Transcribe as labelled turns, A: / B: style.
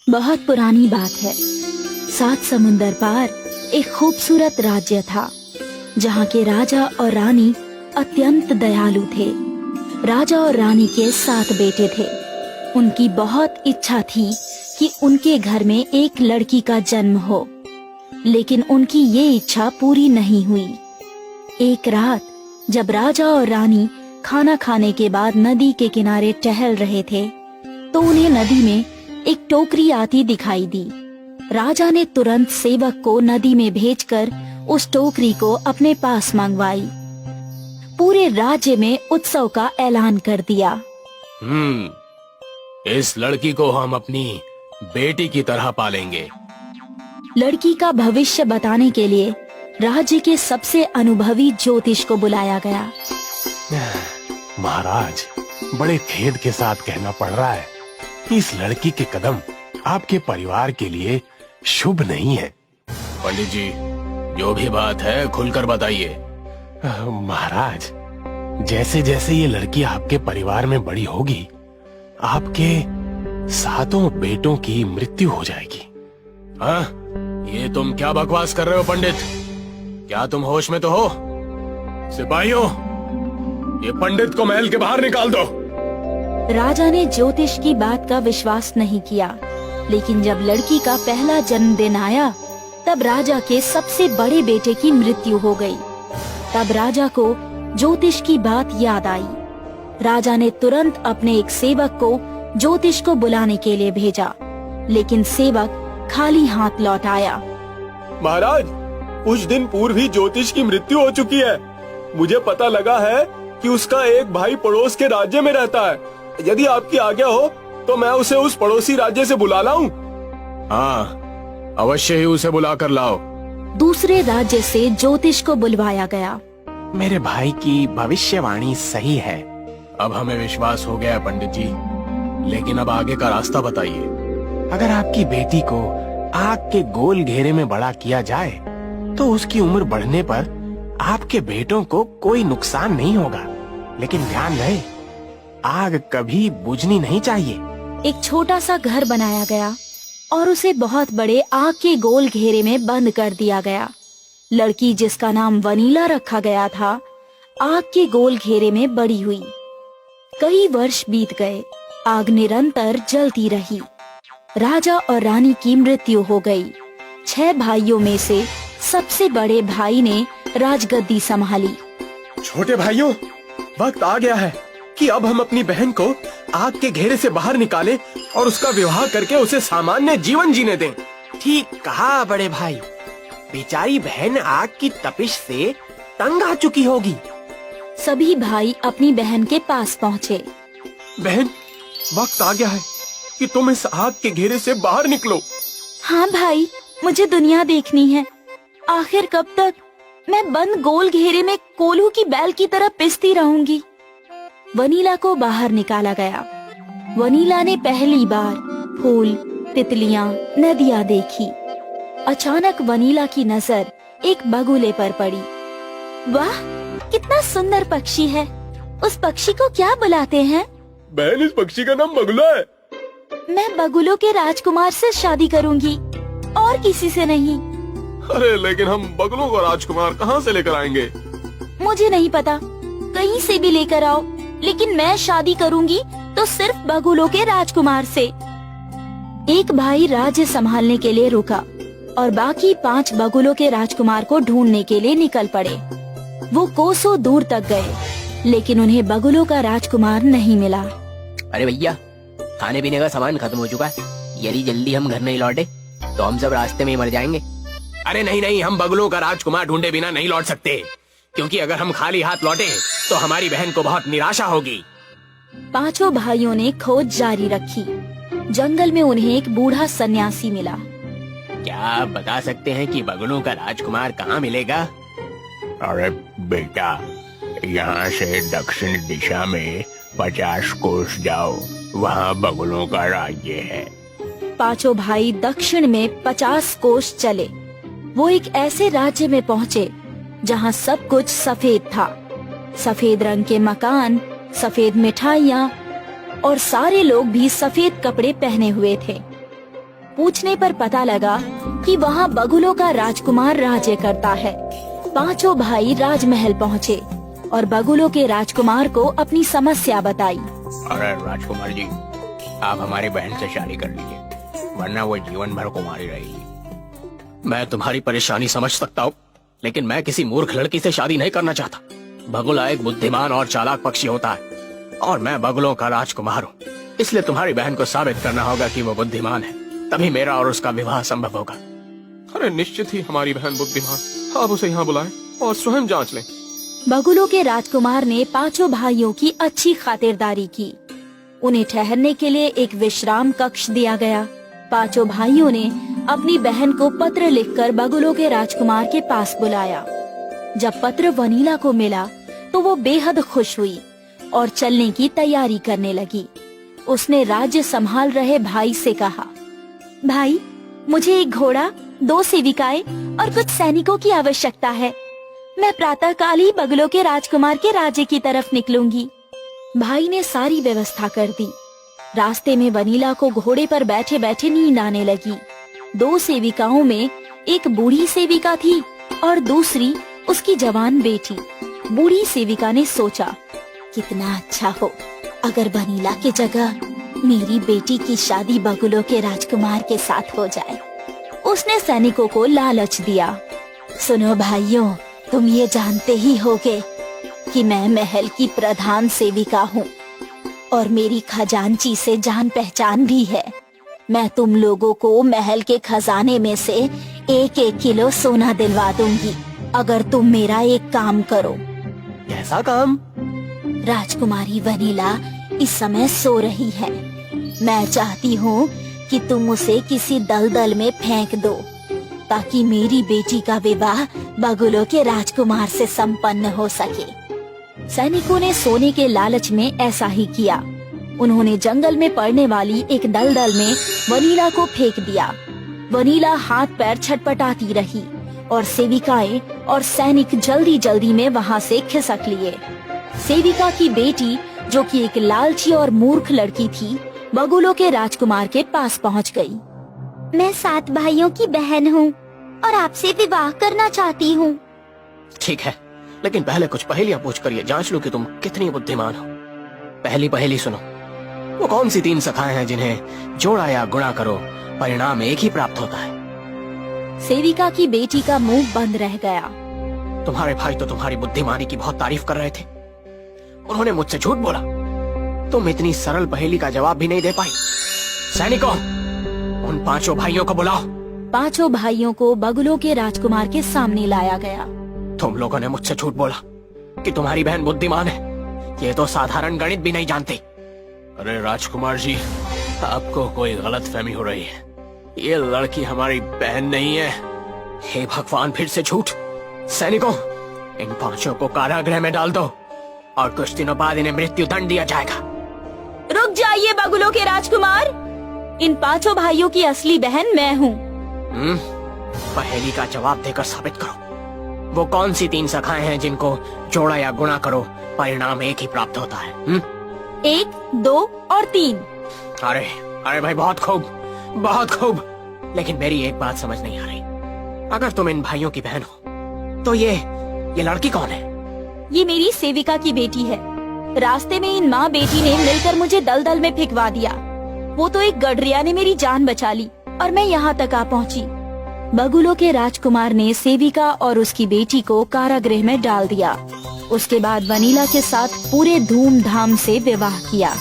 A: बहुत पुरानी बात है। 7 समुंदर पार एक खूबसूरत राज्य था, जहाँ के राजा और रानी अत्यंत दयालु थे। राजा और रानी के 7 बेटे थे। उनकी बहुत इच्छा थी कि उनके घर में एक लड़की का जन्म हो, लेकिन उनकी ये इच्छा पूरी नहीं हुई। एक रात जब राजा और रानी खाना खाने के बाद नदी के किनारे टहल रहे थे, तो उन्हें नदी में एक टोकरी आती दिखाई दी। राजा ने तुरंत सेवक को नदी में भेजकर उस टोकरी को अपने पास मंगवाई। पूरे राज्य में उत्सव का ऐलान कर दिया।
B: इस लड़की को हम अपनी बेटी की तरह पालेंगे।
A: लड़की का भविष्य बताने के लिए राज्य के सबसे अनुभवी ज्योतिष को बुलाया गया।
C: महाराज, बड़े खेद के साथ कहना पड़ रहा है कि इस लड़की के कदम आपके परिवार के लिए शुभ नहीं है।
B: पंडित जी, जो भी बात है खुलकर बताइए।
C: महाराज, जैसे जैसे ये लड़की आपके परिवार में बड़ी होगी, आपके 7 बेटों की मृत्यु हो जाएगी।
B: हाँ, ये तुम क्या बकवास कर रहे हो पंडित? क्या तुम होश में तो हो? सिपाहियों, ये पंडित को महल के बाहर निकाल दो।
A: राजा ने ज्योतिष की बात का विश्वास नहीं किया, लेकिन जब लड़की का पहला जन्मदिन आया, तब राजा के सबसे बड़े बेटे की मृत्यु हो गई। तब राजा को ज्योतिष की बात याद आई। राजा ने तुरंत अपने एक सेवक को ज्योतिष को बुलाने के लिए भेजा, लेकिन सेवक खाली हाथ लौट आया।
D: महाराज, कुछ दिन पूर्व ही ज्योतिष की मृत्यु हो चुकी है। मुझे पता लगा है कि उसका एक भाई पड़ोस के राज्य में रहता है। यदि आपकी आज्ञा हो तो मैं उसे उस पड़ोसी राज्य से बुला लाऊं।
B: हाँ, अवश्य ही उसे बुला कर लाओ।
A: दूसरे राज्य से ज्योतिष को बुलवाया गया।
C: मेरे भाई की भविष्यवाणी सही है।
B: अब हमें विश्वास हो गया पंडित जी, लेकिन अब आगे का रास्ता बताइए।
C: अगर आपकी बेटी को आग के गोल घेरे में बड़ा किया जाए, तो उसकी उम्र बढ़ने पर आपके बेटों को कोई नुकसान नहीं होगा। लेकिन ध्यान रहे, आग कभी बुझनी नहीं चाहिए।
A: एक छोटा सा घर बनाया गया और उसे बहुत बड़े आग के गोल घेरे में बंद कर दिया गया। लड़की, जिसका नाम वनीला रखा गया था, आग के गोल घेरे में बड़ी हुई। कई वर्ष बीत गए, आग निरंतर जलती रही। राजा और रानी की मृत्यु हो गई। 6 भाइयों में से सबसे बड़े भाई ने राजगद्दी संभाली।
D: छोटे भाइयों, वक्त आ गया है कि अब हम अपनी बहन को आग के घेरे से बाहर निकालें और उसका विवाह करके उसे सामान्य जीवन जीने दें।
E: ठीक कहा बड़े भाई, बेचारी बहन आग की तपिश से तंग आ चुकी होगी।
A: सभी भाई अपनी बहन के पास पहुँचे।
D: बहन, वक्त आ गया है कि तुम इस आग के घेरे से बाहर निकलो।
A: हाँ भाई, मुझे दुनिया देखनी है। आखिर कब तक मैं बंद गोल घेरे में कोल्हू की बैल की तरह पिसती रहूंगी। वनीला को बाहर निकाला गया। वनीला ने पहली बार फूल, तितलियां, नदियां देखी। अचानक वनीला की नजर एक बगुले पर पड़ी। वाह, कितना सुंदर पक्षी है। उस पक्षी को क्या बुलाते हैं?
D: बहन, इस पक्षी का नाम बगुला है।
A: मैं बगुलों के राजकुमार से शादी करूंगी और किसी से नहीं।
D: अरे लेकिन हम बगुलों का राजकुमार कहाँ से लेकर आएंगे?
A: मुझे नहीं पता, कहीं से भी लेकर आओ, लेकिन मैं शादी करूंगी तो सिर्फ बगुलों के राजकुमार से। एक भाई राज्य संभालने के लिए रुका और बाकी 5 बगुलों के राजकुमार को ढूंढने के लिए निकल पड़े। वो कोसों दूर तक गए, लेकिन उन्हें बगुलों का राजकुमार नहीं मिला।
E: अरे भैया, खाने पीने का सामान खत्म हो चुका है। यदि जल्दी हम घर नहीं लौटे तो हम सब रास्ते में ही मर जाएंगे।
B: अरे नहीं नहीं, हम बगुलों का राजकुमार ढूंढे बिना नहीं लौट सकते, क्योंकि अगर हम खाली हाथ लौटे तो हमारी बहन को बहुत निराशा होगी।
A: 5 भाइयों ने खोज जारी रखी। जंगल में उन्हें एक बूढ़ा सन्यासी मिला।
E: क्या आप बता सकते हैं कि बगुलों का राजकुमार कहाँ मिलेगा?
C: अरे बेटा, यहाँ से दक्षिण दिशा में 50 कोस जाओ, वहाँ बगुलों का राज्य है।
A: 5 भाई दक्षिण में 50 कोस चले। वो एक ऐसे राज्य में पहुँचे जहाँ सब कुछ सफेद था। सफेद रंग के मकान, सफेद मिठाइयाँ और सारे लोग भी सफेद कपड़े पहने हुए थे। पूछने पर पता लगा कि वहाँ बगुलों का राजकुमार राज्य करता है। पांचों भाई राजमहल पहुँचे और बगुलों के राजकुमार को अपनी समस्या बताई।
C: अरे राजकुमार जी, आप हमारी बहन से शादी कर लीजिए, वरना वो जीवन भर कुमारी रहेगी।
B: मैं तुम्हारी परेशानी समझ सकता हूँ, लेकिन मैं किसी मूर्ख लड़की से शादी नहीं करना चाहता। बगुला एक बुद्धिमान और चालाक पक्षी होता है और मैं बगुलों का राजकुमार हूँ, इसलिए तुम्हारी बहन को साबित करना होगा कि वो बुद्धिमान है, तभी मेरा और उसका विवाह संभव होगा।
D: अरे निश्चित ही हमारी बहन बुद्धिमान। आप उसे यहाँ बुलाएं और स्वयं जांच लें।
A: बगुलों के राजकुमार ने पांचों भाइयों की अच्छी खातिरदारी की। उन्हें ठहरने के लिए एक विश्राम कक्ष दिया गया। पांचों भाइयों ने अपनी बहन को पत्र लिखकर बगुलों के राजकुमार के पास बुलाया। जब पत्र वनीला को मिला तो वो बेहद खुश हुई और चलने की तैयारी करने लगी। उसने राज्य संभाल रहे भाई से कहा, भाई, मुझे एक घोड़ा, 2 सेविकाएं और कुछ सैनिकों की आवश्यकता है। मैं प्रातःकाल ही बगुलों के राजकुमार के राज्य की तरफ निकलूंगी। भाई ने सारी व्यवस्था कर दी। रास्ते में वनीला को घोड़े पर बैठे बैठे नींद आने लगी। 2 सेविकाओं में एक बूढ़ी सेविका थी और दूसरी उसकी जवान बेटी। बूढ़ी सेविका ने सोचा, कितना अच्छा हो अगर वनीला की जगह मेरी बेटी की शादी बगुलों के राजकुमार के साथ हो जाए। उसने सैनिकों को लालच दिया, सुनो भाइयों, तुम ये जानते ही होगे कि मैं महल की प्रधान सेविका हूँ और मेरी खजांची से जान पहचान भी है। मैं तुम लोगों को महल के खजाने में से 1-1 किलो सोना दिलवा दूंगी अगर तुम मेरा एक काम करो।
B: कैसा काम?
A: राजकुमारी वनीला इस समय सो रही है। मैं चाहती हूँ कि तुम उसे किसी दलदल में फेंक दो ताकि मेरी बेटी का विवाह बगुलों के राजकुमार से संपन्न हो सके। सैनिकों ने सोने के लालच में ऐसा ही किया। उन्होंने जंगल में पड़ने वाली एक दलदल में वनीला को फेंक दिया। वनीला हाथ पैर छटपटाती रही और सेविकाएं और सैनिक जल्दी जल्दी में वहाँ से खिसक लिए। सेविका की बेटी, जो कि एक लालची और मूर्ख लड़की थी, बगुलों के राजकुमार के पास पहुँच गई। मैं 7 भाइयों की बहन हूँ और आपसे विवाह करना चाहती हूँ।
B: ठीक है, लेकिन पहले कुछ पहेलियां पूछ कर ये जांच लो कि तुम कितनी बुद्धिमान हो। पहली पहेली सुनो। वो कौन सी 3 शाखाएं हैं जिन्हें जोड़ा या गुणा करो परिणाम एक ही प्राप्त होता है?
A: सेविका की बेटी का मुंह बंद रह गया।
B: तुम्हारे भाई तो तुम्हारी बुद्धिमानी की बहुत तारीफ कर रहे थे। उन्होंने मुझसे झूठ बोला। तुम इतनी सरल पहेली का जवाब भी नहीं दे पाई। सैनिकों, उन 5 भाइयों को बुलाओ।
A: 5 भाइयों को बगुलों के राजकुमार के सामने लाया गया।
B: तुम लोगों ने मुझसे झूठ बोला कि तुम्हारी बहन बुद्धिमान है। ये तो साधारण गणित भी नहीं जानती। अरे राजकुमार जी, आपको कोई गलतफहमी हो रही है। ये लड़की हमारी बहन नहीं है। हे भगवान, फिर से झूठ। सैनिकों, इन 5 को कारागृह में डाल दो और कुछ दिनों बाद इन्हें मृत्यु दंड दिया जाएगा।
A: रुक जाइए बगुलों के राजकुमार, इन 5 भाइयों की असली बहन मैं हूँ।
B: पहेली का जवाब देकर साबित करो। वो कौन सी 3 शाखाएं हैं जिनको जोड़ा या गुणा करो परिणाम एक ही प्राप्त होता है?
A: 1, 2 और 3।
B: अरे भाई, बहुत खूब। लेकिन मेरी एक बात समझ नहीं आ रही। अगर तुम इन भाइयों की बहन हो तो ये लड़की कौन है?
A: ये मेरी सेविका की बेटी है। रास्ते में इन माँ बेटी ने मिलकर मुझे दलदल में फेंकवा दिया। वो तो एक गडरिया ने मेरी जान बचा ली और मैं यहाँ तक आ पहुँची। बगुलों के राजकुमार ने सेविका और उसकी बेटी को कारागृह में डाल दिया। उसके बाद वनीला के साथ पूरे धूमधाम से विवाह किया।